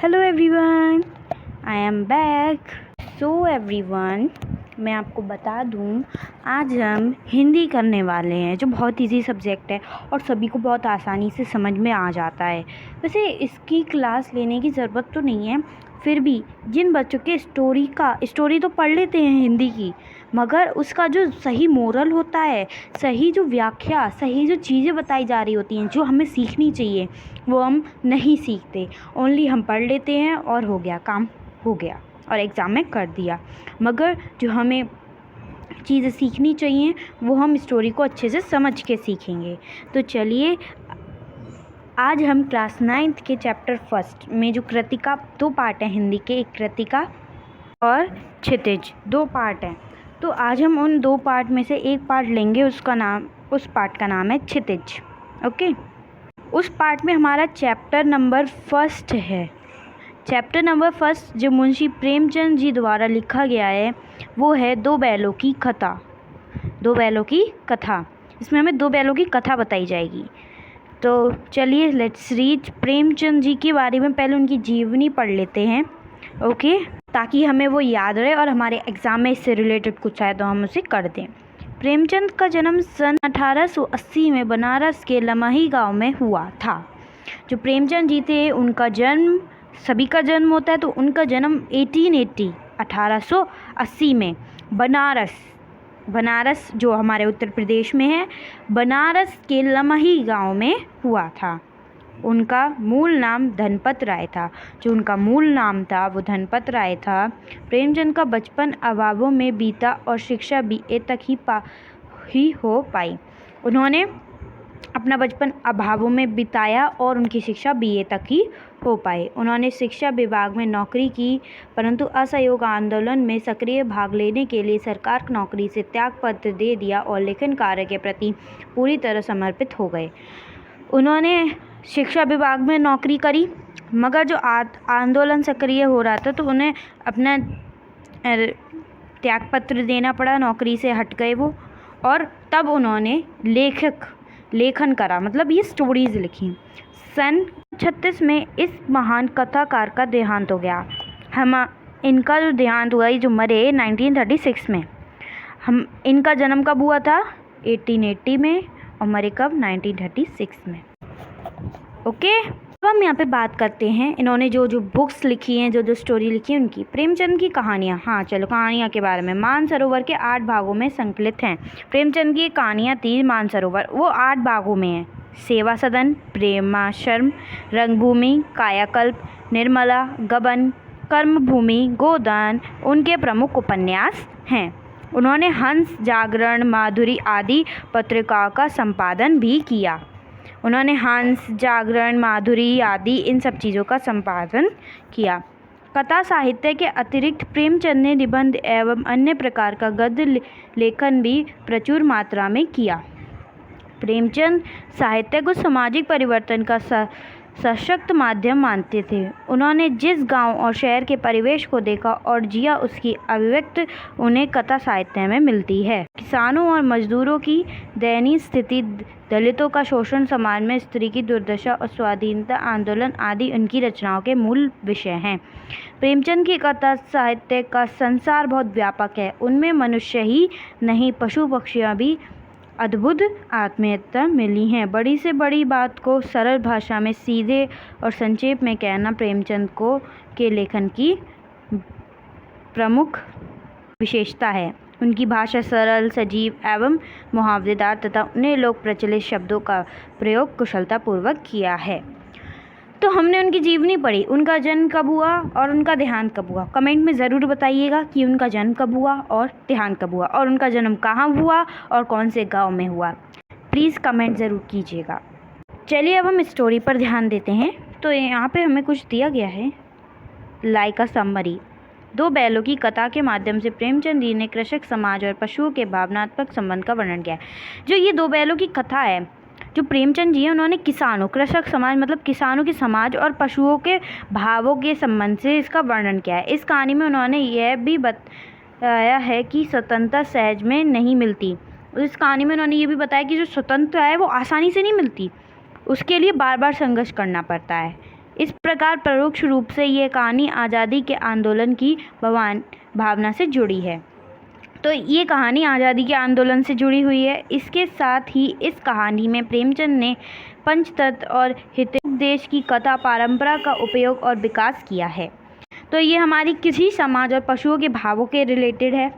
Hello everyone, I am back. So everyone, मैं आपको बता दूं, आज हम हिंदी करने वाले हैं जो बहुत इजी सब्जेक्ट है और सभी को बहुत आसानी से समझ में आ जाता है। वैसे इसकी क्लास लेने की ज़रूरत तो नहीं है, फिर भी जिन बच्चों के स्टोरी तो पढ़ लेते हैं हिंदी की, मगर उसका जो सही मोरल होता है, सही जो व्याख्या, सही जो चीज़ें बताई जा रही होती हैं जो हमें सीखनी चाहिए, वो हम नहीं सीखते। ओनली हम पढ़ लेते हैं और हो गया, काम हो गया और एग्ज़ाम में कर दिया। मगर जो हमें चीज़ें सीखनी चाहिए वो हम स्टोरी को अच्छे से समझ के सीखेंगे। तो चलिए, आज हम क्लास 9th के चैप्टर 1 में जो कृतिका, 2 पार्ट हैं हिंदी के, एक कृतिका और क्षितिज, 2 पार्ट हैं। तो आज हम उन 2 पार्ट में से एक पार्ट लेंगे, उस पार्ट का नाम है क्षितिज। ओके, उस पार्ट में हमारा चैप्टर नंबर 1 है। चैप्टर नंबर 1 जो मुंशी प्रेमचंद जी द्वारा लिखा गया है वो है 2 बैलों की कथा। 2 बैलों की कथा, इसमें हमें 2 बैलों की कथा बताई जाएगी। तो चलिए, लेट्स रीड। प्रेमचंद जी के बारे में पहले उनकी जीवनी पढ़ लेते हैं, ओके, ताकि हमें वो याद रहे और हमारे एग्ज़ाम में इससे रिलेटेड कुछ आए तो हम उसे कर दें। प्रेमचंद का जन्म सन 1880 में बनारस के लमही गांव में हुआ था। जो प्रेमचंद जी थे, उनका जन्म, सभी का जन्म होता है, तो उनका जन्म 1880 में बनारस जो हमारे उत्तर प्रदेश में है, बनारस के लमही गांव में हुआ था। उनका मूल नाम धनपत राय था। जो उनका मूल नाम था वो धनपत राय था। प्रेमचंद का बचपन अभावों में बीता और शिक्षा BA तक ही हो पाई। उन्होंने अपना बचपन अभावों में बिताया और उनकी शिक्षा BA तक ही हो पाई। उन्होंने शिक्षा विभाग में नौकरी की, परंतु असहयोग आंदोलन में सक्रिय भाग लेने के लिए सरकार नौकरी से त्यागपत्र दे दिया और लेखन कार्य के प्रति पूरी तरह समर्पित हो गए। उन्होंने शिक्षा विभाग में नौकरी करी, मगर जो आंदोलन सक्रिय हो रहा था तो उन्हें अपना त्यागपत्र देना पड़ा, नौकरी से हट गए वो, और तब उन्होंने लेखन करा, मतलब ये स्टोरीज़ लिखी। सन 1936 में इस महान कथाकार का देहांत हो गया। इनका जो देहांत हुआ, ये जो मरे 1936 में। इनका जन्म कब हुआ था? 1880 में, और मरे कब? 1936 में। ओके, अब हम यहाँ पे बात करते हैं इन्होंने जो बुक्स लिखी हैं, जो स्टोरी लिखी है उनकी। प्रेमचंद की कहानियाँ, हाँ चलो कहानियाँ के बारे में। मानसरोवर के 8 भागों में संकलित हैं। प्रेमचंद की कहानियाँ 3 मानसरोवर, वो 8 भागों में हैं। सेवा सदन, प्रेमाश्रम, रंगभूमि, कायाकल्प, निर्मला, गबन, कर्मभूमि, गोदान उनके प्रमुख उपन्यास हैं। उन्होंने हंस, जागरण, माधुरी आदि पत्रिकाओं का संपादन भी किया। उन्होंने हंस, जागरण, माधुरी आदि इन सब चीज़ों का संपादन किया। कथा साहित्य के अतिरिक्त प्रेमचंद ने निबंध एवं अन्य प्रकार का गद्य लेखन भी प्रचुर मात्रा में किया। प्रेमचंद साहित्य को सामाजिक परिवर्तन का सशक्त माध्यम मानते थे। उन्होंने जिस गांव और शहर के परिवेश को देखा और जिया, उसकी अभिव्यक्ति उन्हें कथा साहित्य में मिलती है। किसानों और मजदूरों की दयनीय स्थिति, दलितों का शोषण, समाज में स्त्री की दुर्दशा और स्वाधीनता आंदोलन आदि उनकी रचनाओं के मूल विषय हैं। प्रेमचंद की कथा साहित्य का संसार बहुत व्यापक है। उनमें मनुष्य ही नहीं, पशु पक्षियाँ भी अद्भुत आत्मीयता मिली हैं। बड़ी से बड़ी बात को सरल भाषा में सीधे और संक्षेप में कहना प्रेमचंद के लेखन की प्रमुख विशेषता है। उनकी भाषा सरल, सजीव एवं मुहावरेदार तथा उन्हें लोक प्रचलित शब्दों का प्रयोग कुशलतापूर्वक किया है। तो हमने उनकी जीवनी पढ़ी, उनका जन्म कब हुआ और उनका देहांत कब हुआ। कमेंट में ज़रूर बताइएगा कि उनका जन्म कब हुआ और देहांत कब हुआ, और उनका जन्म कहाँ हुआ और कौन से गांव में हुआ। प्लीज़ कमेंट ज़रूर कीजिएगा। चलिए, अब हम स्टोरी पर ध्यान देते हैं। तो यहाँ पे हमें कुछ दिया गया है, लाइक अ समरी। 2 बैलों की कथा के माध्यम से प्रेमचंद जी ने कृषक समाज और पशुओं के भावनात्मक संबंध का वर्णन किया है। जो ये 2 बैलों की कथा है, जो प्रेमचंद जी हैं, उन्होंने कृषक समाज मतलब किसानों के समाज और पशुओं के भावों के संबंध से इसका वर्णन किया है। इस कहानी में उन्होंने यह भी बताया है कि स्वतंत्रता सहज में नहीं मिलती। इस कहानी में उन्होंने ये भी बताया कि जो स्वतंत्रता है वो आसानी से नहीं मिलती, उसके लिए बार बार संघर्ष करना पड़ता है। इस प्रकार परोक्ष रूप से ये कहानी आज़ादी के आंदोलन की भावना से जुड़ी है। तो ये कहानी आज़ादी के आंदोलन से जुड़ी हुई है। इसके साथ ही इस कहानी में प्रेमचंद ने पंचतत्व और हितोपदेश की कथा परंपरा का उपयोग और विकास किया है। तो ये हमारी किसी समाज और पशुओं के भावों के रिलेटेड है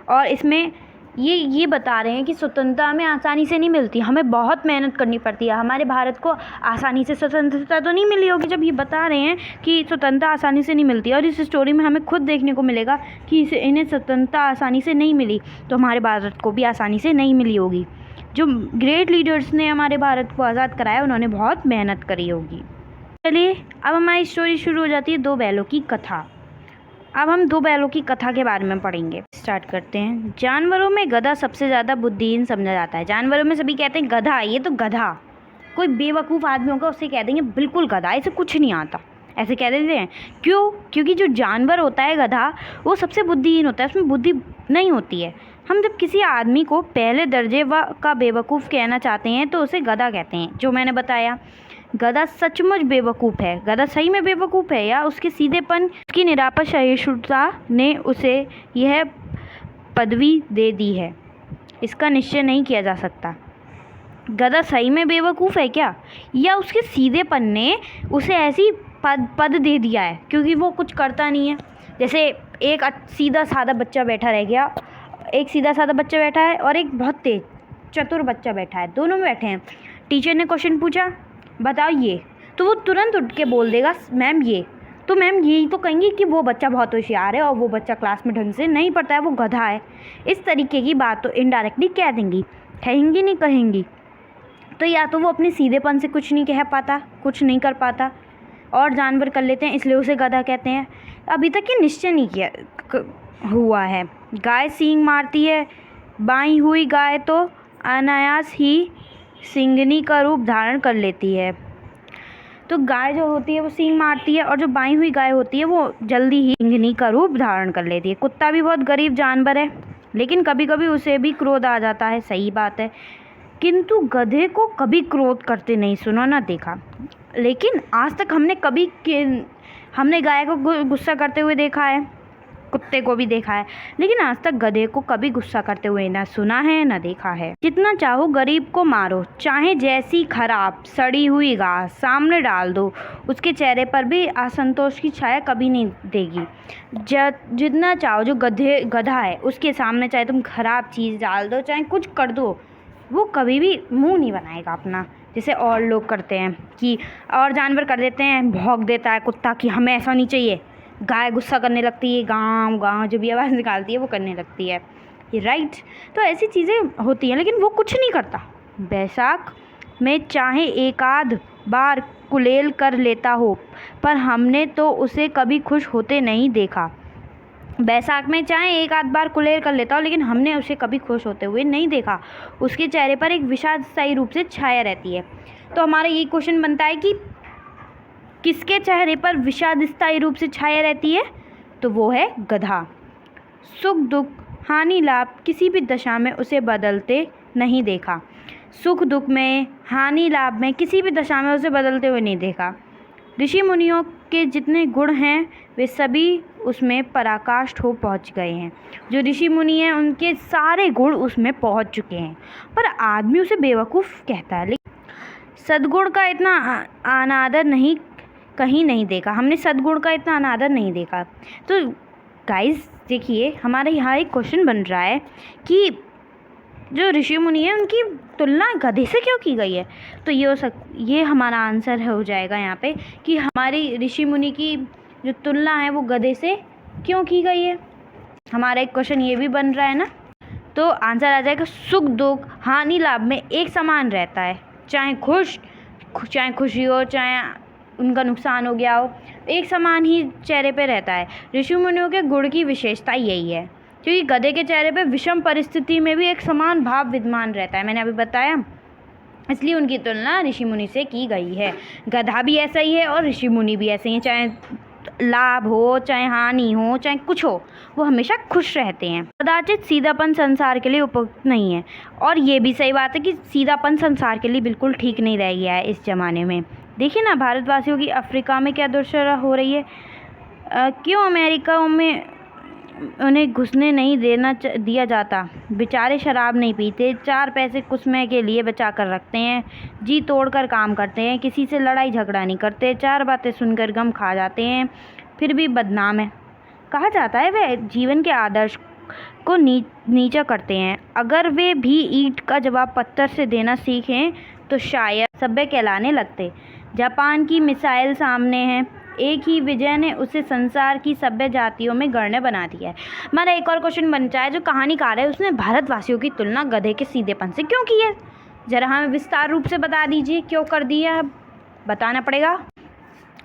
और इसमें ये बता रहे हैं कि स्वतंत्रता हमें आसानी से नहीं मिलती, हमें बहुत मेहनत करनी पड़ती है। हमारे भारत को आसानी से स्वतंत्रता तो नहीं मिली होगी, जब ये बता रहे हैं कि स्वतंत्रता आसानी से नहीं मिलती और इस स्टोरी में हमें खुद देखने को मिलेगा कि इन्हें स्वतंत्रता आसानी से नहीं मिली, तो हमारे भारत को भी आसानी से नहीं मिली होगी। जो ग्रेट लीडर्स ने हमारे भारत को आज़ाद कराया उन्होंने बहुत मेहनत करी होगी। चलिए अब हमारी स्टोरी शुरू हो जाती है दो बैलों की कथा। अब हम दो बैलों की कथा के बारे में पढ़ेंगे। स्टार्ट करते हैं। जानवरों में गधा सबसे ज़्यादा बुद्धिहीन समझा जाता है। जानवरों में सभी कहते हैं गधा, ये तो गधा, कोई बेवकूफ़ आदमी होगा उससे कह देंगे बिल्कुल गधा, इसे कुछ नहीं आता, ऐसे कह देते हैं। क्यों? क्योंकि जो जानवर होता है गधा वो सबसे बुद्धिहीन होता है, उसमें बुद्धि नहीं होती है। हम जब किसी आदमी को पहले दर्जे का बेवकूफ़ कहना चाहते हैं तो उसे गधा कहते हैं। जो मैंने बताया, गधा सचमुच बेवकूफ़ है। गधा सही में बेवकूफ़ है या उसके सीधेपन, उसकी निरापद सहिष्णुता ने उसे यह पदवी दे दी है, इसका निश्चय नहीं किया जा सकता। गधा सही में बेवकूफ़ है क्या, या उसके सीधेपन ने उसे ऐसी पद दे दिया है क्योंकि वो कुछ करता नहीं है। जैसे एक सीधा साधा बच्चा बैठा रह गया, एक सीधा साधा बच्चा बैठा है और एक बहुत तेज चतुर बच्चा बैठा है, दोनों बैठे हैं। टीचर ने क्वेश्चन पूछा बताओ ये, तो वो तुरंत उठ के बोल देगा मैम ये, तो मैम यही तो कहेंगी कि वो बच्चा बहुत होशियार है और वो बच्चा क्लास में ढंग से नहीं पढ़ता है, वो गधा है। इस तरीके की बात तो इनडायरेक्टली कह देंगी, कहेंगी नहीं कहेंगी। तो या तो वो अपने सीधेपन से कुछ नहीं कह पाता, कुछ नहीं कर पाता और जानवर कर लेते हैं, इसलिए उसे गधा कहते हैं। अभी तक ये निश्चय नहीं किया हुआ है। गाय सींग मारती है, बाई हुई गाय तो अनायास ही सिंगनी का रूप धारण कर लेती है। तो गाय जो होती है वो सींग मारती है और जो बाई हुई गाय होती है वो जल्दी ही सिंगनी का रूप धारण कर लेती है। कुत्ता भी बहुत गरीब जानवर है, लेकिन कभी कभी उसे भी क्रोध आ जाता है, सही बात है, किंतु गधे को कभी क्रोध करते नहीं सुना ना देखा। लेकिन आज तक हमने गाय को गुस्सा करते हुए देखा है, कुत्ते को भी देखा है, लेकिन आज तक गधे को कभी गुस्सा करते हुए ना सुना है ना देखा है। जितना चाहो गरीब को मारो, चाहे जैसी खराब सड़ी हुई घास सामने डाल दो, उसके चेहरे पर भी असंतोष की छाया कभी नहीं देगी। जितना चाहो, जो गधा है उसके सामने चाहे तुम खराब चीज़ डाल दो, चाहे कुछ कर दो, वो कभी भी मुंह नहीं बनाएगा अपना, जैसे और लोग करते हैं कि और जानवर कर देते हैं। भौंक देता है कुत्ता कि हमें ऐसा नहीं चाहिए, गाय गुस्सा करने लगती है, गाँव गाँव जो भी आवाज़ निकालती है वो करने लगती है, ये राइट। तो ऐसी चीज़ें होती हैं, लेकिन वो कुछ नहीं करता। बैसाख में चाहे एक आध बार कुलेल कर लेता हो, पर हमने तो उसे कभी खुश होते नहीं देखा। बैसाख में चाहे एक आध बार कुलेल कर लेता हो, लेकिन हमने उसे कभी खुश होते हुए नहीं देखा। उसके चेहरे पर एक विषाद स्थायी रूप से छाया रहती है। तो हमारा ये क्वेश्चन बनता है कि किसके चेहरे पर विषाद स्थायी रूप से छाया रहती है, तो वो है गधा। सुख दुख हानि लाभ किसी भी दशा में उसे बदलते नहीं देखा। सुख दुख में, हानि लाभ में किसी भी दशा में उसे बदलते हुए नहीं देखा। ऋषि मुनियों के जितने गुण हैं वे सभी उसमें पराकाष्ठ हो पहुंच गए हैं। जो ऋषि मुनि हैं उनके सारे गुण उसमें पहुंच चुके हैं, पर आदमी उसे बेवकूफ़ कहता है। लेकिन सद्गुण का इतना अनादर नहीं कहीं नहीं देखा, हमने सद्गुण का इतना अनादर नहीं देखा। तो गाइस देखिए, हमारे यहाँ एक क्वेश्चन बन रहा है कि जो ऋषि मुनि है उनकी तुलना गधे से क्यों की गई है। तो ये हमारा आंसर हो जाएगा यहाँ पे कि हमारी ऋषि मुनि की जो तुलना है वो गधे से क्यों की गई है। हमारा एक क्वेश्चन ये भी बन रहा है ना, तो आंसर आ जाएगा सुख दुख हानि लाभ में एक समान रहता है, चाहे खुशी हो चाहे उनका नुकसान हो गया हो, एक समान ही चेहरे पे रहता है। ऋषि मुनियों के गुण की विशेषता यही है, क्योंकि गधे के चेहरे पे विषम परिस्थिति में भी एक समान भाव विद्यमान रहता है, मैंने अभी बताया, इसलिए उनकी तुलना ऋषि मुनि से की गई है। गधा भी ऐसा ही है और ऋषि मुनि भी ऐसे ही हैं, चाहे लाभ हो चाहे हानि हो चाहे कुछ हो, वो हमेशा खुश रहते हैं। कदाचित सीधापन संसार के लिए उपयुक्त नहीं है, और ये भी सही बात है कि सीधापन संसार के लिए बिल्कुल ठीक नहीं रह गया है इस ज़माने में। देखिए ना भारतवासियों की अफ्रीका में क्या दुर्दशा हो रही है। क्यों अमेरिका में उन्हें घुसने नहीं दिया जाता। बेचारे शराब नहीं पीते, 4 पैसे कुसमे के लिए बचा कर रखते हैं, जी तोड़कर काम करते हैं, किसी से लड़ाई झगड़ा नहीं करते, 4 बातें सुनकर गम खा जाते हैं, फिर भी बदनाम है। कहा जाता है वे जीवन के आदर्श को नीचा करते हैं। अगर वे भी ईंट का जवाब पत्थर से देना सीखें तो शायद सभ्य कहलाने लगते। जापान की मिसाइल सामने है, एक ही विजय ने उसे संसार की सभ्य जातियों में गण्य बना दिया है। हमारा एक और क्वेश्चन बनता है, जो कहानीकार है उसने भारतवासियों की तुलना गधे के सीधेपन से क्यों की है? ज़रा हमें विस्तार रूप से बता दीजिए, क्यों कर दिया? अब बताना पड़ेगा।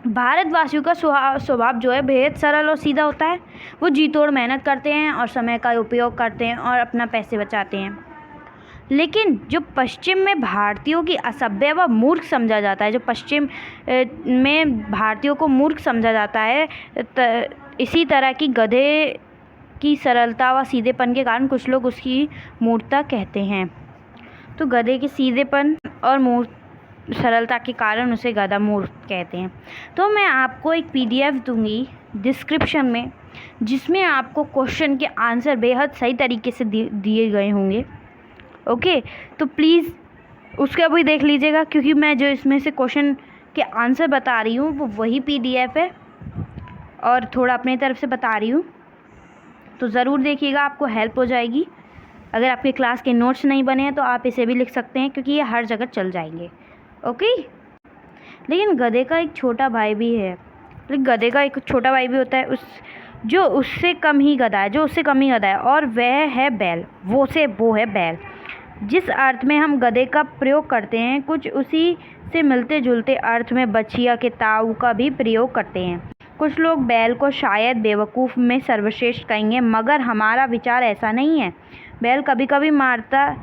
भारतवासियों का स्वभाव जो है बेहद सरल और सीधा होता है। वो जी तोड़ मेहनत करते हैं और समय का उपयोग करते हैं और अपना पैसे बचाते हैं। लेकिन जो पश्चिम में भारतीयों की असभ्य व मूर्ख समझा जाता है, जो पश्चिम में भारतीयों को मूर्ख समझा जाता है, इसी तरह की गधे की सरलता व सीधेपन के कारण कुछ लोग उसकी मूर्खता कहते हैं। तो गधे के सीधेपन और सरलता के कारण उसे गधा मूर्ख कहते हैं। तो मैं आपको एक PDF दूंगी डिस्क्रिप्शन में, जिसमें आपको क्वेश्चन के आंसर बेहद सही तरीके से दिए गए होंगे। ओके, तो प्लीज़ उसका भी देख लीजिएगा, क्योंकि मैं जो इसमें से क्वेश्चन के आंसर बता रही हूँ वो वही PDF है और थोड़ा अपनी तरफ से बता रही हूँ, तो ज़रूर देखिएगा, आपको हेल्प हो जाएगी। अगर आपके क्लास के नोट्स नहीं बने हैं तो आप इसे भी लिख सकते हैं, क्योंकि ये हर जगह चल जाएंगे। ओके, लेकिन गधे का एक छोटा भाई भी है। लेकिन गधे का एक छोटा भाई भी होता है जो उससे कम ही गधा है, और वह है बैल। वो है बैल। जिस अर्थ में हम गधे का प्रयोग करते हैं, कुछ उसी से मिलते जुलते अर्थ में बछिया के ताऊ का भी प्रयोग करते हैं। कुछ लोग बैल को शायद बेवकूफ़ में सर्वश्रेष्ठ कहेंगे, मगर हमारा विचार ऐसा नहीं है। बैल कभी कभी मारता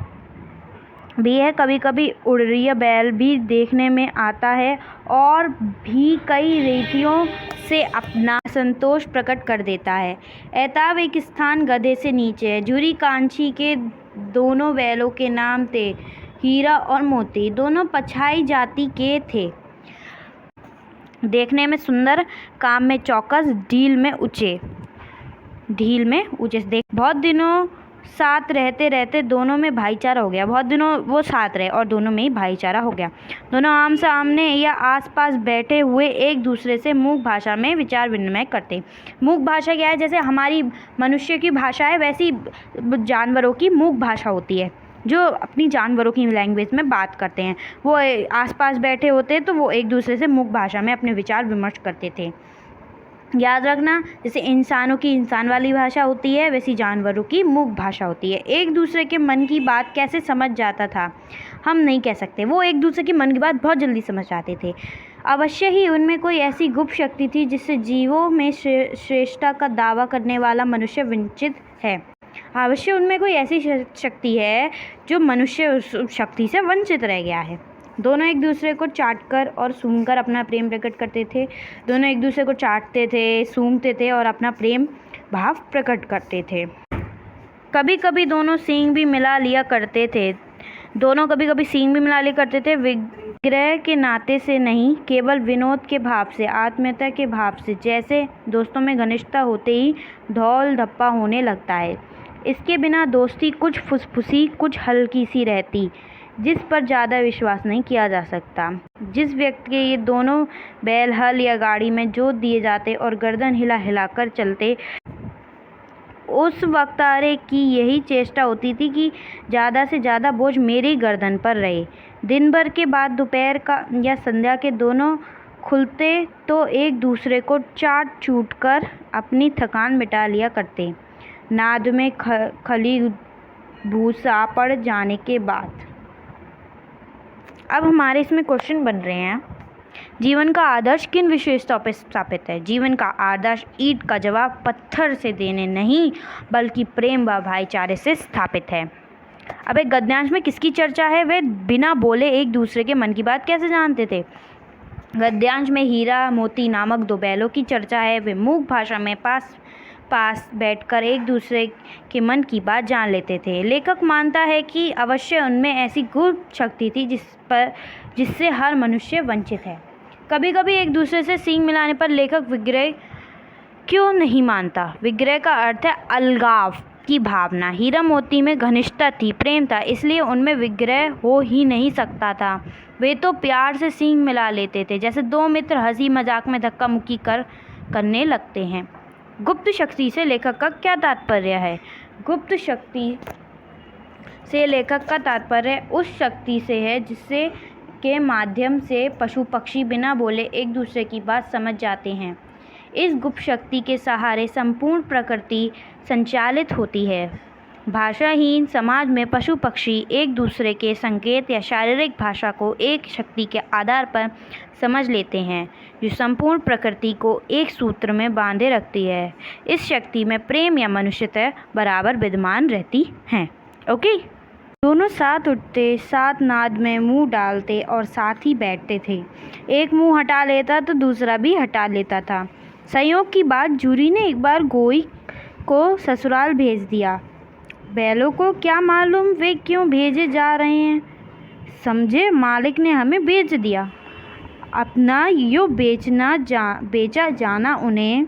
भी है, कभी कभी उड़िया बैल भी देखने में आता है और भी कई रीतियों से अपना संतोष प्रकट कर देता है। ऐताब एक स्थान गधे से नीचे है। जूरी कांची के दोनों बैलों के नाम थे हीरा और मोती। दोनों पछाई जाति के थे, देखने में सुंदर, काम में चौकस, ढील में ऊंचे। देख बहुत दिनों साथ रहते दोनों में भाईचारा हो गया। बहुत दिनों वो साथ रहे और दोनों में ही भाईचारा हो गया। दोनों आम सामने या आसपास बैठे हुए एक दूसरे से मूक भाषा में विचार विनिमय करते। मूक भाषा क्या है? जैसे हमारी मनुष्य की भाषा है, वैसी जानवरों की मूक भाषा होती है, जो अपनी जानवरों की लैंग्वेज में बात करते हैं। वो आसपास बैठे होते तो वो एक दूसरे से मूक भाषा में अपने विचार विमर्श करते थे। याद रखना, जैसे इंसानों की इंसान वाली भाषा होती है, वैसी जानवरों की मूक भाषा होती है। एक दूसरे के मन की बात कैसे समझ जाता था हम नहीं कह सकते। वो एक दूसरे की मन की बात बहुत जल्दी समझ जाते थे। अवश्य ही उनमें कोई ऐसी गुप्त शक्ति थी जिससे जीवों में श्रेष्ठता का दावा करने वाला मनुष्य वंचित है। अवश्य उनमें कोई ऐसी शक्ति है जो मनुष्य उस शक्ति से वंचित रह गया है। दोनों एक दूसरे को चाटकर और सूंघकर अपना प्रेम प्रकट करते थे। दोनों एक दूसरे को चाटते थे, सूंघते थे और अपना प्रेम भाव प्रकट करते थे। कभी कभी दोनों सींग भी मिला लिया करते थे। विग्रह के नाते से नहीं, केवल विनोद के भाव से, आत्मीयता के भाव से। जैसे दोस्तों में घनिष्ठता होते ही धौल धप्पा होने लगता है। इसके बिना दोस्ती कुछ फुसफुसी, कुछ हल्की सी रहती, जिस पर ज़्यादा विश्वास नहीं किया जा सकता। जिस व्यक्ति के ये दोनों बैल हल या गाड़ी में जोत दिए जाते और गर्दन हिला हिलाकर चलते, उस वक्तारे की यही चेष्टा होती थी कि ज़्यादा से ज़्यादा बोझ मेरी गर्दन पर रहे। दिन भर के बाद दोपहर का या संध्या के दोनों खुलते तो एक दूसरे को चाट चूट कर अपनी थकान मिटा लिया करते, नाद में खली भूसा पड़ जाने के बाद। अब हमारे इसमें क्वेश्चन बन रहे हैं, जीवन का आदर्श किन विशेषताओं पर स्थापित है? जीवन का आदर्श ईंट का जवाब पत्थर से देने नहीं, बल्कि प्रेम व भाईचारे से स्थापित है। अब एक गद्यांश में किसकी चर्चा है? वे बिना बोले एक दूसरे के मन की बात कैसे जानते थे? गद्यांश में हीरा मोती नामक 2 बैलों की चर्चा है। वे मूक भाषा में पास बैठकर एक दूसरे के मन की बात जान लेते थे। लेखक मानता है कि अवश्य उनमें ऐसी गुप्त शक्ति थी जिससे हर मनुष्य वंचित है। कभी कभी एक दूसरे से सींग मिलाने पर लेखक विग्रह क्यों नहीं मानता? विग्रह का अर्थ है अलगाव की भावना। हीरा मोती में घनिष्ठता थी, प्रेम था, इसलिए उनमें विग्रह हो ही नहीं सकता था। वे तो प्यार से सींग मिला लेते थे, जैसे दो मित्र हंसी मजाक में धक्का मुक्की करने लगते हैं। गुप्त शक्ति से लेखक का क्या तात्पर्य है? गुप्त शक्ति से लेखक का तात्पर्य उस शक्ति से है जिससे के माध्यम से पशु पक्षी बिना बोले एक दूसरे की बात समझ जाते हैं। इस गुप्त शक्ति के सहारे संपूर्ण प्रकृति संचालित होती है। भाषाहीन समाज में पशु पक्षी एक दूसरे के संकेत या शारीरिक भाषा को एक शक्ति के आधार पर समझ लेते हैं, जो संपूर्ण प्रकृति को एक सूत्र में बांधे रखती है। इस शक्ति में प्रेम या मनुष्यता बराबर विद्यमान रहती हैं। ओके, दोनों साथ उठते, साथ नाद में मुंह डालते और साथ ही बैठते थे। एक मुंह हटा लेता तो दूसरा भी हटा लेता था। संयोग की बात, जूरी ने एक बार गोई को ससुराल भेज दिया। बैलों को क्या मालूम वे क्यों भेजे जा रहे हैं। समझे, मालिक ने हमें बेच दिया। अपना यो बेचा जाना उन्हें,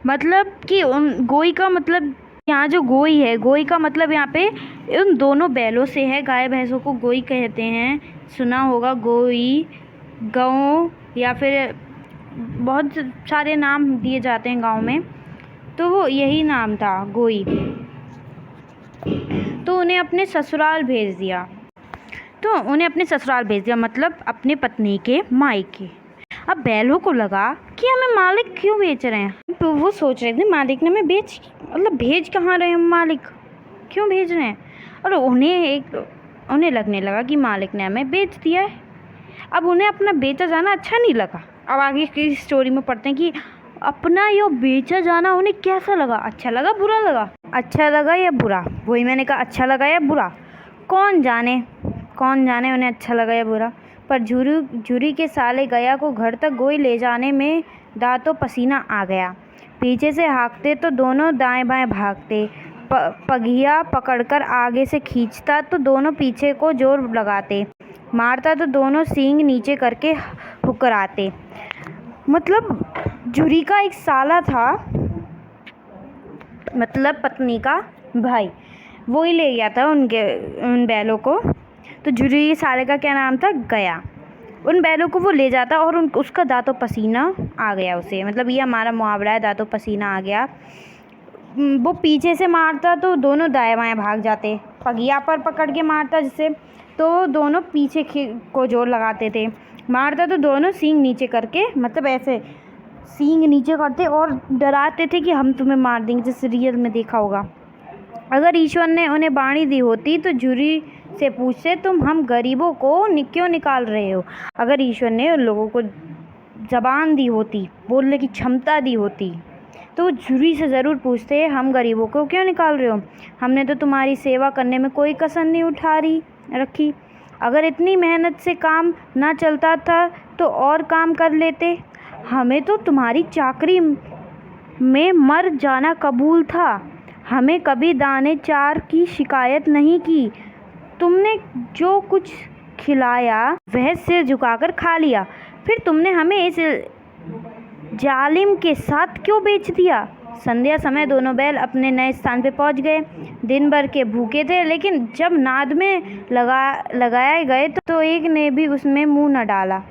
मतलब कि उन गोई का मतलब यहाँ जो गोई है, गोई का मतलब यहाँ पे उन दोनों बैलों से है। गाय भैंसों को गोई कहते हैं, सुना होगा, गोई, गौ, या फिर बहुत सारे नाम दिए जाते हैं गांव में, तो वो यही नाम था, गोई। तो उन्हें अपने ससुराल भेज दिया। मतलब अपने पत्नी के मायके। अब बैलों को लगा कि हमें मालिक क्यों बेच रहे हैं। तो वो सोच रहे थे मालिक ने हमें भेज कहाँ रहे हैं, मालिक क्यों भेज रहे हैं। और उन्हें लगने लगा कि मालिक ने हमें बेच दिया है। अब उन्हें अपना बेचा जाना अच्छा नहीं लगा। अब आगे की स्टोरी में पढ़ते हैं कि अपना यो बेचा जाना उन्हें कैसा लगा, अच्छा लगा, बुरा लगा, अच्छा लगा या बुरा। वही मैंने कहा, अच्छा लगा या बुरा, कौन जाने उन्हें अच्छा लगा या बुरा। पर जूरी के साले गया को घर तक गोई ले जाने में दांतों पसीना आ गया। पीछे से हाँकते तो दोनों दाएं बाएं भागते, पगिया पकड़कर आगे से खींचता तो दोनों पीछे को जोर लगाते, मारता तो दोनों सींग नीचे करके हुकराते। मतलब जूरी का एक साला था, मतलब पत्नी का भाई, वो ही ले गया था उन बैलों को। तो जूरी साले का क्या नाम था, गया। उन बैलों को वो ले जाता और उसका दांतों पसीना आ गया उसे, मतलब ये हमारा मुहावरा है, दांतों पसीना आ गया। वो पीछे से मारता तो दोनों दाएं बाएं भाग जाते, पगिया पर पकड़ के मारता जिसे, तो दोनों पीछे को जोर लगाते थे, मारता तो दोनों सींग नीचे करके, मतलब ऐसे सींग नीचे करते और डराते थे कि हम तुम्हें मार देंगे, जैसे रियल में देखा होगा। अगर ईश्वर ने उन्हें बाणी दी होती तो जूरी से पूछते, तुम हम गरीबों को क्यों निकाल रहे हो। अगर ईश्वर ने उन लोगों को ज़बान दी होती, बोलने की क्षमता दी होती, तो जूरी से ज़रूर पूछते, हम गरीबों को क्यों निकाल रहे हो, हमने तो तुम्हारी सेवा करने में कोई कसर नहीं रखी। अगर इतनी मेहनत से काम ना चलता था तो और काम कर लेते, हमें तो तुम्हारी चाकरी में मर जाना कबूल था, हमें कभी दाने चार की शिकायत नहीं की। तुमने जो कुछ खिलाया वह सिर झुकाकर खा लिया, फिर तुमने हमें इस जालिम के साथ क्यों बेच दिया। संध्या समय दोनों बैल अपने नए स्थान पर पहुंच गए। दिन भर के भूखे थे, लेकिन जब नाद में लगाए गए तो एक ने भी उसमें मुंह न डाला।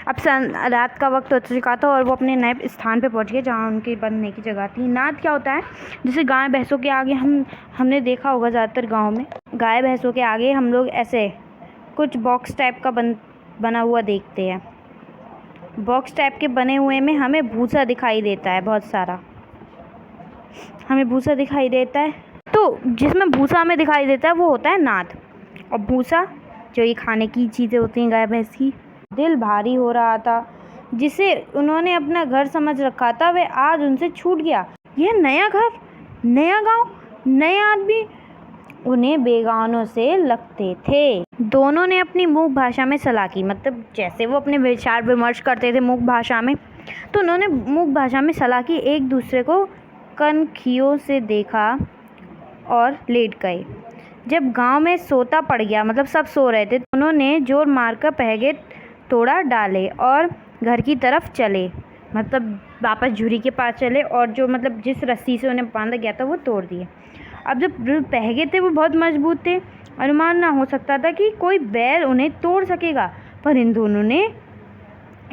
अब रात का वक्त हो चुका था और वो अपने नए स्थान पे पहुंच गए जहाँ उनके बंधने की जगह थी। नाद क्या होता है, जैसे गाय भैंसों के आगे हमने देखा होगा ज़्यादातर गाँव में, गाय भैंसों के आगे हम लोग ऐसे कुछ बॉक्स टाइप का बना हुआ देखते हैं। बॉक्स टाइप के बने हुए में हमें भूसा दिखाई देता है, बहुत सारा हमें भूसा दिखाई देता है। तो जिसमें भूसा हमें दिखाई देता है वो होता है नाद, और भूसा जो ये खाने की चीज़ें होती हैं गाय भैंस की। दिल भारी हो रहा था, जिसे उन्होंने अपना घर समझ रखा था वह आज उनसे छूट गया। यह नया घर, नया गांव, नए आदमी उन्हें बेगानों से लगते थे। दोनों ने अपनी मूक भाषा में सलाह की, मतलब जैसे वो अपने विचार विमर्श करते थे मूक भाषा में, तो उन्होंने मूक भाषा में सलाह की। एक दूसरे को कनखियों से देखा और लेट गए। जब गांव में सोता पड़ गया, मतलब सब सो रहे थे, तो उन्होंने जोर मारकर पहगे तोड़ा डाले और घर की तरफ चले, मतलब वापस झुरी के पास चले और जो मतलब जिस रस्सी से उन्हें बांधा गया था वो तोड़ दिए। अब जब पहगे थे वो बहुत मजबूत थे, अनुमान ना हो सकता था कि कोई बैल उन्हें तोड़ सकेगा, पर इन दोनों ने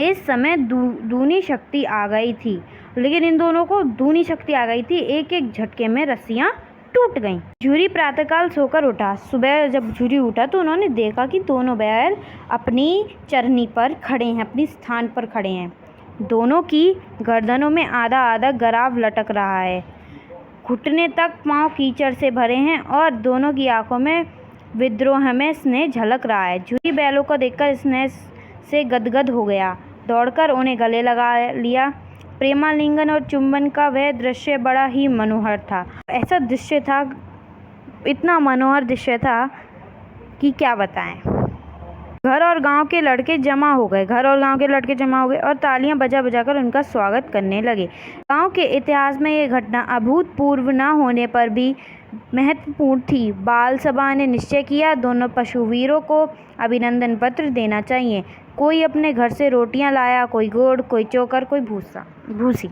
इस समय दूनी शक्ति आ गई थी, लेकिन इन दोनों को दूनी शक्ति आ गई थी। एक एक झटके में रस्सियाँ टूट गईं। झुरी प्रातःकाल सोकर उठा। सुबह जब झुरी उठा तो उन्होंने देखा कि दोनों बैल अपनी चरनी पर खड़े हैं, अपनी स्थान पर खड़े हैं। दोनों की गर्दनों में आधा आधा गराव लटक रहा है, घुटने तक पाँव कीचड़ से भरे हैं और दोनों की आंखों में विद्रोह में स्नेह झलक रहा है। झुरी बैलों को देखकर स्नेह से गदगद हो गया, दौड़कर उन्हें गले लगा लिया। प्रेमालिंगन और चुंबन का वह दृश्य बड़ा ही मनोहर था। ऐसा दृश्य था, इतना मनोहर दृश्य था कि क्या बताएं। घर और गांव के लड़के जमा हो गए और तालियां बजा बजाकर उनका स्वागत करने लगे। गांव के इतिहास में ये घटना अभूतपूर्व न होने पर भी महत्वपूर्ण थी। बाल सभा ने निश्चय किया, दोनों पशुवीरों को अभिनंदन पत्र देना चाहिए। कोई अपने घर से रोटियां लाया, कोई गुड़, कोई चोकर, कोई भूसी।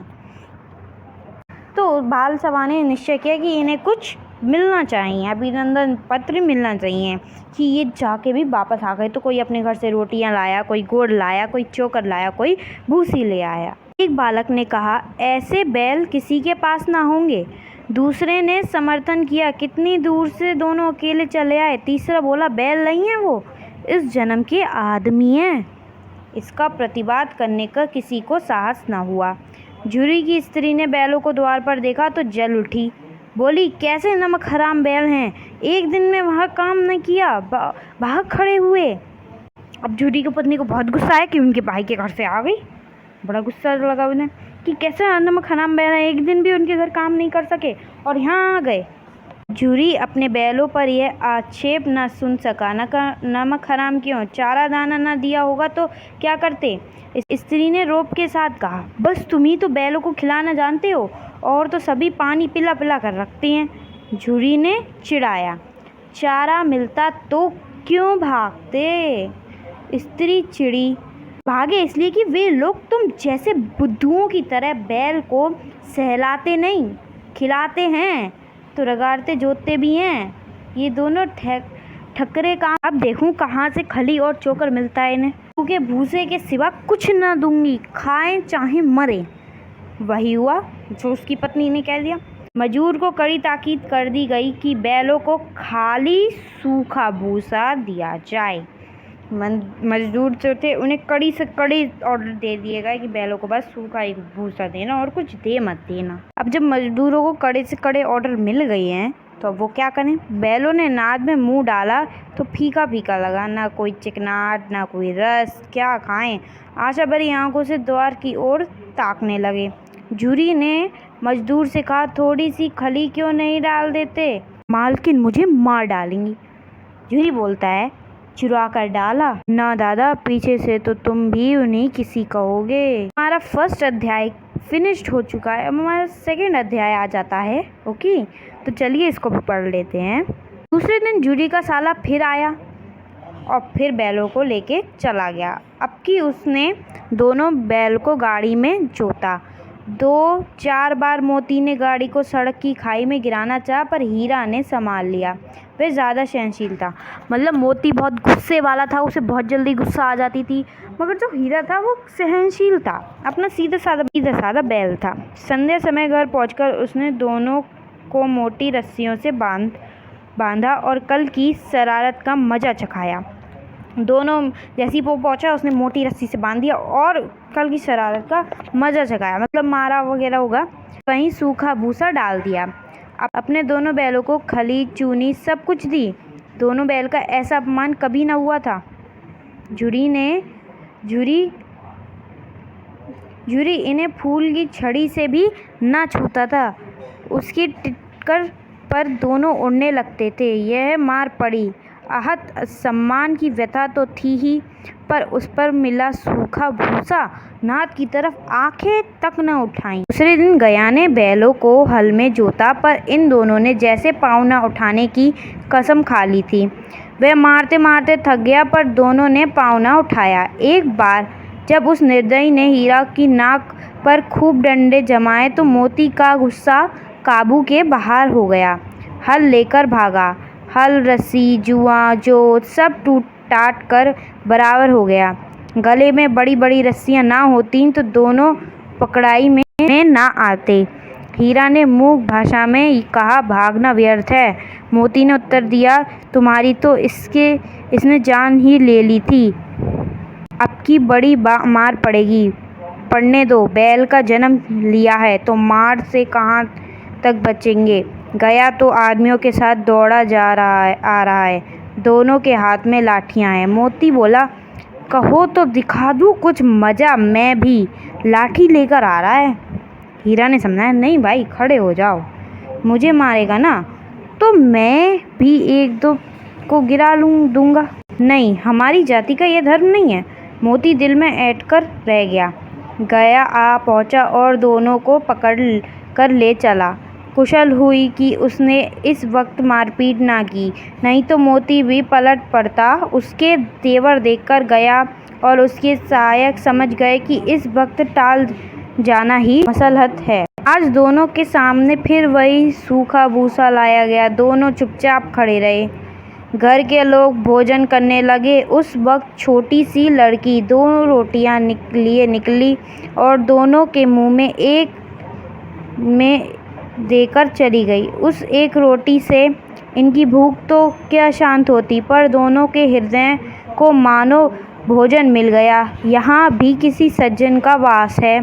तो बाल सभा ने निश्चय किया कि इन्हें कुछ मिलना चाहिए, अभिनंदन पत्र मिलना चाहिए कि ये जाके भी वापस आ गए। तो कोई अपने घर से रोटियां लाया, कोई गुड़ लाया, कोई चोकर लाया, कोई भूसी ले आया। एक बालक ने कहा, ऐसे बैल किसी के पास ना होंगे। दूसरे ने समर्थन किया, कितनी दूर से दोनों अकेले चले आए। तीसरा बोला, बैल नहीं है वो, इस जन्म के आदमी हैं। इसका प्रतिवाद करने का किसी को साहस न हुआ। झुरी की स्त्री ने बैलों को द्वार पर देखा तो जल उठी, बोली, कैसे नमक हराम बैल हैं, एक दिन में वह काम न किया, भाग खड़े हुए। अब झुरी की पत्नी को बहुत गुस्सा आया कि उनके भाई के घर से आ गई। बड़ा गुस्सा लगा उन्हें कि कैसे नमक हराम बैल हैं, एक दिन भी उनके घर काम नहीं कर सके और यहाँ आ गए। झुरी अपने बैलों पर यह आक्षेप न सुन सका। नमक हराम क्यों, चारा दाना न दिया होगा तो क्या करते। स्त्री ने रोब के साथ कहा, बस तुम ही तो बैलों को खिलाना जानते हो, और तो सभी पानी पिला पिला कर रखते हैं। झुरी ने चिढ़ाया, चारा मिलता तो क्यों भागते। स्त्री चिड़ी, भागे इसलिए कि वे लोग तुम जैसे बुद्धुओं की तरह बैल को सहलाते नहीं, खिलाते हैं तो रगाड़ते जोतते भी हैं। ये दोनों ठकरे काम। अब देखूं कहाँ से खली और चोकर मिलता है इन्हें, क्योंकि भूसे के सिवा कुछ न दूंगी, खाएं चाहे मरे। वही हुआ जो उसकी पत्नी ने कह दिया। मजदूर को कड़ी ताकीद कर दी गई कि बैलों को खाली सूखा भूसा दिया जाए। मजदूर जो थे उन्हें कड़ी से कड़ी ऑर्डर दे दिए गए कि बैलों को बस सूखा ही भूसा देना और कुछ दे मत देना। अब जब मजदूरों को कड़े से कड़े ऑर्डर मिल गए हैं तो अब वो क्या करें। बैलों ने नाद में मुंह डाला तो फीका फीका लगा, ना कोई चिकनाहट ना कोई रस, क्या खाएं। आशा भरी आंखों से द्वार की ओर ताकने लगे। झुरी ने मजदूर से कहा, थोड़ी सी खली क्यों नहीं डाल देते, मालकिन मुझे मार डालेंगी। झुरी बोलता है, चुरा कर डाला ना दादा, पीछे से तो तुम भी उन्हीं किसी कहोगे। हमारा फर्स्ट अध्याय फिनिश्ड हो चुका है, अब हमारा सेकंड अध्याय आ जाता है। ओके, तो चलिए इसको भी पढ़ लेते हैं। दूसरे दिन झुरी का साला फिर आया और फिर बैलों को लेके चला गया। अब की उसने दोनों बैल को गाड़ी में जोता। 2-4 बार मोती ने गाड़ी को सड़क की खाई में गिराना चाहा, पर हीरा ने संभाल लिया। वह ज़्यादा सहनशील था, मतलब मोती बहुत गुस्से वाला था, उसे बहुत जल्दी गुस्सा आ जाती थी, मगर जो हीरा था वो सहनशील था, अपना सीधा साधा बैल था। संध्या समय घर पहुंचकर उसने दोनों को मोटी रस्सियों से बांधा और कल की शरारत का मज़ा चखाया। दोनों जैसी वो पहुंचा उसने मोटी रस्सी से बांध दिया और कल की शरारत का मज़ा चखाया, मतलब मारा वगैरह होगा। वहीं सूखा भूसा डाल दिया। अपने दोनों बैलों को खली चूनी सब कुछ दी। दोनों बैल का ऐसा अपमान कभी न हुआ था। झुरी इन्हें फूल की छड़ी से भी न छूता था। उसकी टिक्कर पर दोनों उड़ने लगते थे। यह मार पड़ी। आहत सम्मान की व्यथा तो थी ही, पर उस पर मिला सूखा भूसा, नाद की तरफ आंखें तक न उठाई। दूसरे दिन गया ने बैलों को हल में जोता, पर इन दोनों ने जैसे पाँव न उठाने की कसम खा ली थी। वह मारते मारते थक गया, पर दोनों ने पाँव न उठाया। एक बार जब उस निर्दयी ने हीरा की नाक पर खूब डंडे जमाए तो मोती का गुस्सा काबू के बाहर हो गया। हल लेकर भागा। हल, रस्सी, जुआ, जोत सब टूट टाट कर बराबर हो गया। गले में बड़ी बड़ी रस्सियां ना होती तो दोनों पकड़ाई में ना आते। हीरा ने मूक भाषा में कहा, भागना व्यर्थ है। मोती ने उत्तर दिया, तुम्हारी तो इसने जान ही ले ली थी। अब की बड़ी मार पड़ेगी। पड़ने दो, बैल का जन्म लिया है तो मार से कहाँ तक बचेंगे। गया तो आदमियों के साथ दौड़ा आ रहा है। दोनों के हाथ में लाठियां हैं। मोती बोला, कहो तो दिखा दूं कुछ मजा, मैं भी लाठी लेकर आ रहा है। हीरा ने समझाया, नहीं भाई, खड़े हो जाओ। मुझे मारेगा ना तो मैं भी एक दो को गिरा दूंगा। नहीं, हमारी जाति का यह धर्म नहीं है। मोती दिल में ऐंठ कर रह गया। गया आ पहुंचा और दोनों को पकड़ कर ले चला। कुशल हुई कि उसने इस वक्त मारपीट ना की, नहीं तो मोती भी पलट पड़ता। उसके तेवर देखकर गया और उसके सहायक समझ गए कि इस वक्त टाल जाना ही मसलहत है। आज दोनों के सामने फिर वही सूखा भूसा लाया गया। दोनों चुपचाप खड़े रहे। घर के लोग भोजन करने लगे। उस वक्त छोटी सी लड़की 2 रोटियां लिए निकली और दोनों के मुंह में एक में देकर चली गई। उस एक रोटी से इनकी भूख तो क्या शांत होती, पर दोनों के हृदय को मानो भोजन मिल गया। यहाँ भी किसी सज्जन का वास है।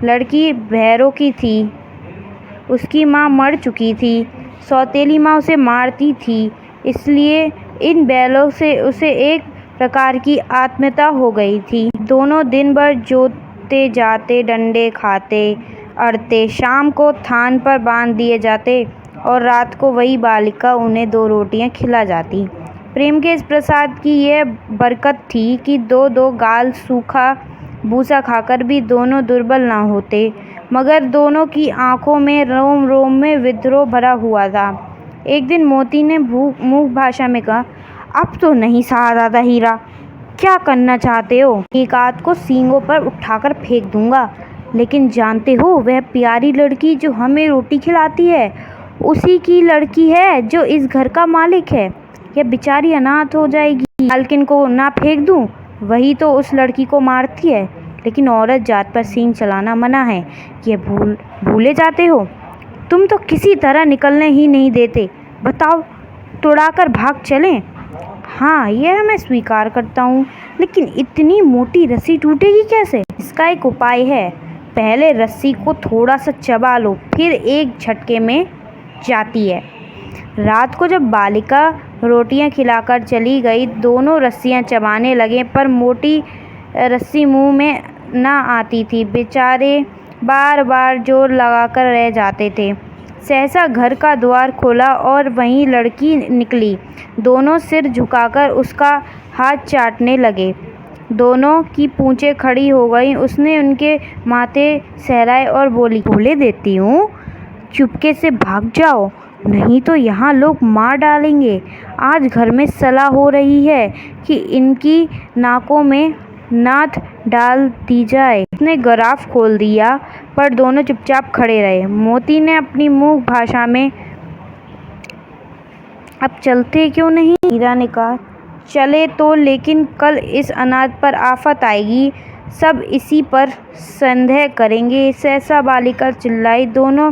लड़की भैरों की थी। उसकी माँ मर चुकी थी। सौतेली माँ उसे मारती थी, इसलिए इन बैलों से उसे एक प्रकार की आत्मीयता हो गई थी। दोनों दिन भर जोतते जाते, डंडे खाते अड़ते, शाम को थान पर बांध दिए जाते और रात को वही बालिका उन्हें 2 रोटियां खिला जाती। प्रेम के इस प्रसाद की यह बरकत थी कि 2-2 गाल सूखा भूसा खाकर भी दोनों दुर्बल न होते, मगर दोनों की आंखों में रोम रोम में विद्रोह भरा हुआ था। एक दिन मोती ने मूक भाषा में कहा, अब तो नहीं सहा जाता हीरा, क्या करना चाहते हो? एक आध को सींगों पर उठाकर फेंक दूंगा, लेकिन जानते हो वह प्यारी लड़की जो हमें रोटी खिलाती है उसी की लड़की है जो इस घर का मालिक है। यह बेचारी अनाथ हो जाएगी। मालकिन को ना फेंक दूं, वही तो उस लड़की को मारती है, लेकिन औरत जात पर सींग चलाना मना है। ये भूले जाते हो? तुम तो किसी तरह निकलने ही नहीं देते। बताओ, तुड़ाकर भाग चलें? हाँ, यह मैं स्वीकार करता हूँ, लेकिन इतनी मोटी रस्सी टूटेगी कैसे? इसका एक उपाय है। पहले रस्सी को थोड़ा सा चबा लो, फिर एक झटके में जाती है। रात को जब बालिका रोटियां खिलाकर चली गई, दोनों रस्सियां चबाने लगे, पर मोटी रस्सी मुंह में ना आती थी। बेचारे बार बार जोर लगाकर रह जाते थे। सहसा घर का द्वार खोला और वहीं लड़की निकली। दोनों सिर झुकाकर उसका हाथ चाटने लगे। दोनों की पूंछें खड़ी हो गईं। उसने उनके माथे सहलाए और बोली, बोले देती हूँ, चुपके से भाग जाओ, नहीं तो यहाँ लोग मार डालेंगे। आज घर में सलाह हो रही है कि इनकी नाकों में नाथ डाल दी जाए। उसने गराफ खोल दिया, पर दोनों चुपचाप खड़े रहे। मोती ने अपनी मूक भाषा में, अब चलते क्यों नहीं? हीरा ने कहा, चले तो, लेकिन कल इस अनाथ पर आफत आएगी, सब इसी पर संदेह करेंगे। सहसा बालिका चिल्लाई, दोनों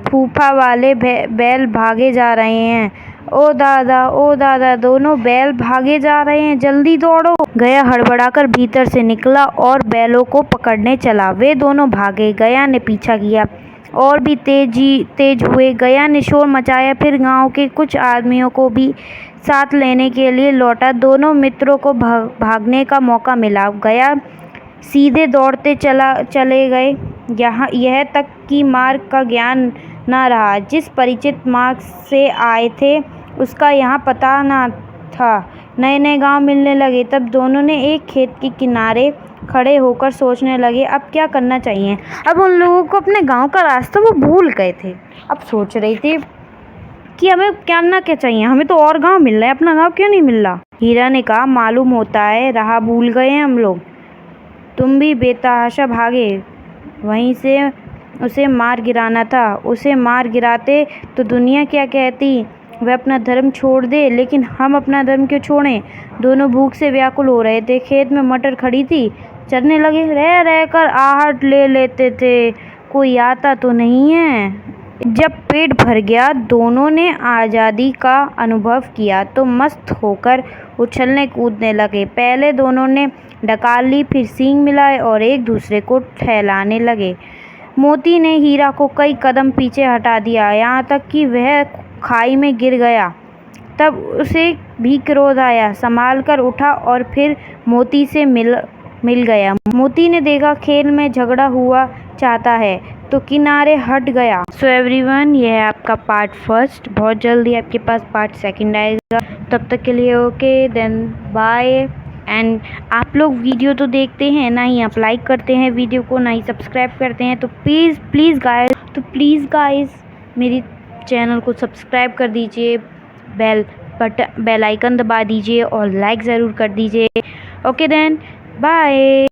फूफा वाले बैल भागे जा रहे हैं। ओ दादा, दोनों बैल भागे जा रहे हैं, जल्दी दौड़ो। गया हड़बड़ाकर भीतर से निकला और बैलों को पकड़ने चला। वे दोनों भागे। गया ने पीछा किया और भी तेज हुए। गया ने शोर मचाया, फिर गांव के कुछ आदमियों को भी साथ लेने के लिए लौटा। दोनों मित्रों को भागने का मौका मिला। गया सीधे दौड़ते चले गए। यह तक कि मार्ग का ज्ञान न रहा। जिस परिचित मार्ग से आए थे उसका यहाँ पता न था। नए नए गांव मिलने लगे। तब दोनों ने एक खेत के किनारे खड़े होकर सोचने लगे, अब क्या करना चाहिए। अब उन लोगों को अपने गांव का रास्ता वो भूल गए थे। अब सोच रहे थे कि हमें क्या चाहिए, हमें तो और गांव मिल रहा है, अपना गांव क्यों नहीं मिल रहा। हीरा ने कहा, मालूम होता है राह भूल गए हैं हम लोग। तुम भी बेतहाशा भागे, वहीं से उसे मार गिराना था। उसे मार गिराते तो दुनिया क्या कहती, वह अपना धर्म छोड़ दे, लेकिन हम अपना धर्म क्यों छोड़ें। दोनों भूख से व्याकुल हो रहे थे। खेत में मटर खड़ी थी, चरने लगे, रह रहकर आहट ले लेते थे, कोई आता तो नहीं है। जब पेट भर गया, दोनों ने आज़ादी का अनुभव किया तो मस्त होकर उछलने कूदने लगे। पहले दोनों ने डकार ली, फिर सींग मिलाए और एक दूसरे को ठहलाने लगे। मोती ने हीरा को कई कदम पीछे हटा दिया, यहाँ तक कि वह खाई में गिर गया। तब उसे भी क्रोध आया, संभाल कर उठा और फिर मोती से मिल गया। मोती ने देखा खेल में झगड़ा हुआ चाहता है तो किनारे हट गया। सो एवरीवन, ये है आपका पार्ट फर्स्ट। बहुत जल्दी आपके पास पार्ट सेकंड आएगा। तब तक के लिए ओके, देन बाय। एंड आप लोग वीडियो तो देखते हैं ना ही आप लाइक करते हैं वीडियो को, ना ही सब्सक्राइब करते हैं, तो प्लीज़ गाइस मेरी चैनल को सब्सक्राइब कर दीजिए, बेल आइकन दबा दीजिए और लाइक ज़रूर कर दीजिए। Okay then bye.